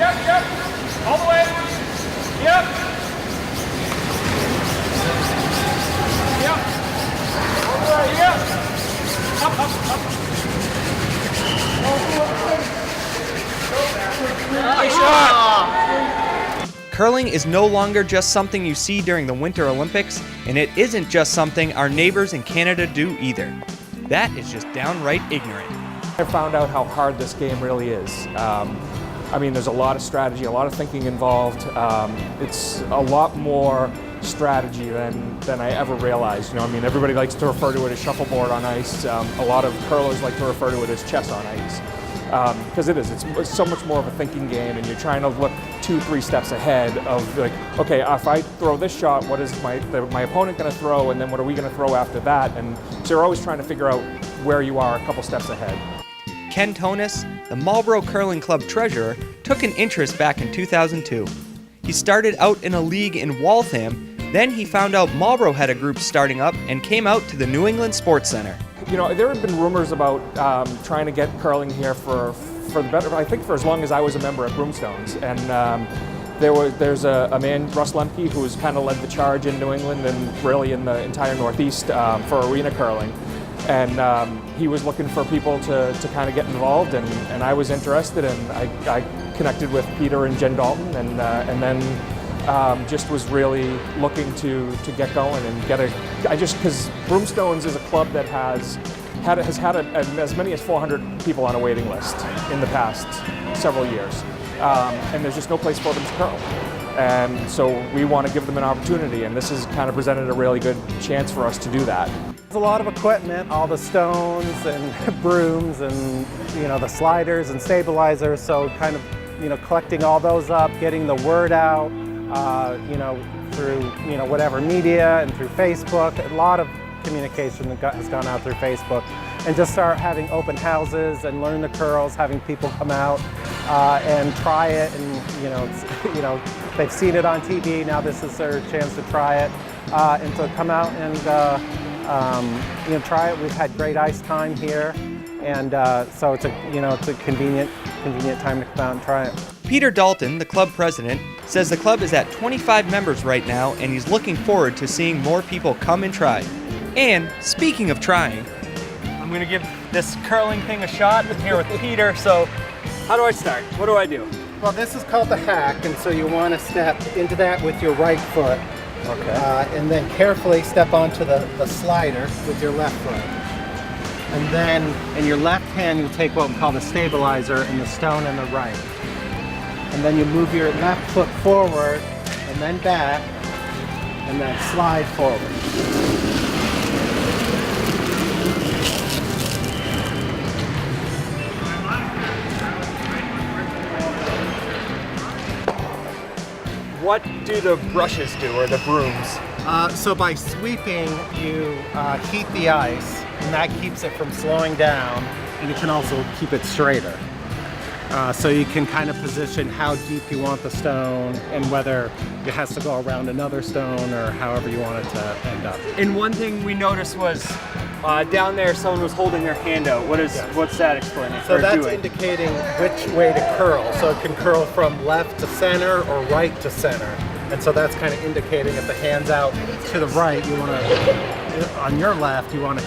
Yes, yep. All the way. Yep. All the way, yep. Up. Nice shot. Curling is no longer just something you see during the Winter Olympics, and it isn't just something our neighbors in Canada do either. That is just downright ignorant. I found out how hard this game really is. I mean, there's a lot of strategy, a lot of thinking involved. It's a lot more strategy than I ever realized. You know, I mean, everybody likes to refer to it as shuffleboard on ice. A lot of curlers like to refer to it as chess on ice. Because it's so much more of a thinking game, and you're trying to look 2-3 steps ahead of like, okay, if I throw this shot, what is my opponent going to throw, and then what are we going to throw after that? And so you're always trying to figure out where you are a couple steps ahead. Ken Tonis, the Marlborough Curling Club treasurer, took an interest back in 2002. He started out in a league in Waltham, then he found out Marlborough had a group starting up and came out to the New England Sports Center. You know, there have been rumors about trying to get curling here for the better, I think for as long as I was a member at Broomstones. And there's a man, Russ Lemke, who has kind of led the charge in New England and really in the entire Northeast for arena curling. And he was looking for people to kind of get involved, and I was interested, and I connected with Peter and Jen Dalton, and then just was really looking to get going and because Broomstones is a club that has had as many as 400 people on a waiting list in the past several years, and there's just no place for them to curl. And so we want to give them an opportunity, and this has kind of presented a really good chance for us to do that. There's a lot of equipment, all the stones and brooms and, you know, the sliders and stabilizers, so kind of, you know, collecting all those up, getting the word out, you know, through, you know, whatever media and through Facebook. A lot of communication has gone out through Facebook, and just start having open houses and learn the curls, having people come out and try it, and you know, they've seen it on TV. Now this is their chance to try it, and to come out and you know, try it. We've had great ice time here, and so it's a convenient time to come out and try it. Peter Dalton, the club president, says the club is at 25 members right now, and he's looking forward to seeing more people come and try. And speaking of trying, I'm going to give this curling thing a shot. I'm here with Peter, so how do I start? What do I do? Well, this is called the hack, and so you want to step into that with your right foot. Okay. And then carefully step onto the slider with your left foot. And then in your left hand, you'll take what we call the stabilizer and the stone in the right. And then you move your left foot forward and then back, and then slide forward. What do the brushes do, or the brooms? So by sweeping, you heat the ice, and that keeps it from slowing down, and you can also keep it straighter. So you can kind of position how deep you want the stone, and whether it has to go around another stone or however you want it to end up. And one thing we noticed was down there someone was holding their hand out. What's that explaining? So that's indicating which way to curl. So it can curl from left to center or right to center. And so that's kind of indicating if the hand's out to the right, you want to, on your left, you want to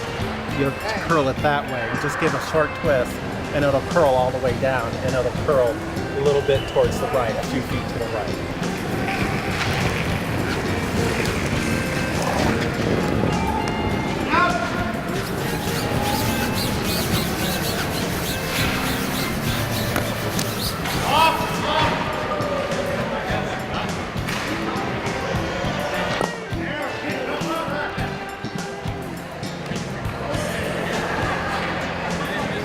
curl it that way. And just give a short twist, and it'll curl all the way down, and it'll curl a little bit towards the right, a few feet to the right.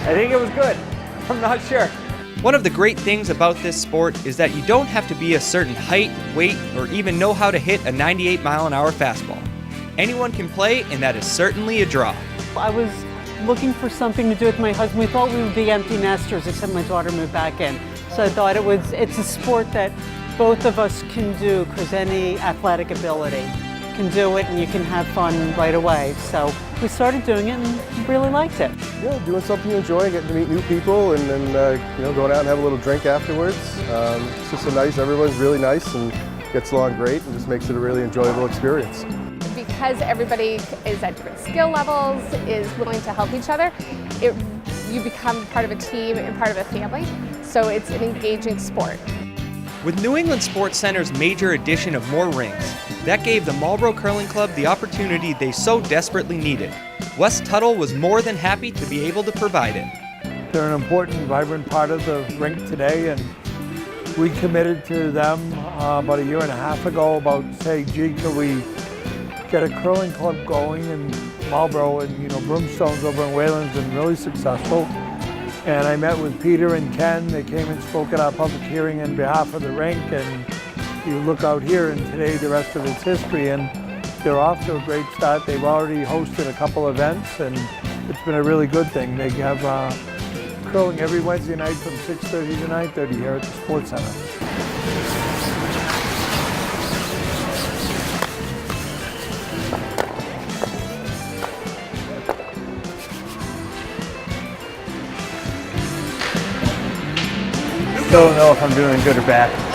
I think it was good. I'm not sure. One of the great things about this sport is that you don't have to be a certain height, weight, or even know how to hit a 98-mile-an-hour fastball. Anyone can play, and that is certainly a draw. I was looking for something to do with my husband. We thought we would be empty nesters, except my daughter moved back in. So I thought it's a sport that both of us can do, because any athletic ability can do it, and you can have fun right away. So we started doing it and really liked it. Yeah, doing something you enjoy, getting to meet new people, and then going out and have a little drink afterwards. It's just everyone's really nice and gets along great, and just makes it a really enjoyable experience. Because everybody is at different skill levels, is willing to help each other, you become part of a team and part of a family. So it's an engaging sport. With New England Sports Center's major addition of more rings, that gave the Marlborough Curling Club the opportunity they so desperately needed. Wes Tuttle was more than happy to be able to provide it. They're an important, vibrant part of the rink today, and we committed to them about a year and a half ago about saying, gee, could we get a curling club going in Marlborough, and Broomstone's over in Wayland's been really successful. And I met with Peter and Ken. They came and spoke at our public hearing on behalf of the rink, and you look out here and today the rest of it's history, and they're off to a great start. They've already hosted a couple events, and it's been a really good thing. They have curling every Wednesday night from 6:30 to 9:30 here at the Sports Center. Don't know if I'm doing good or bad.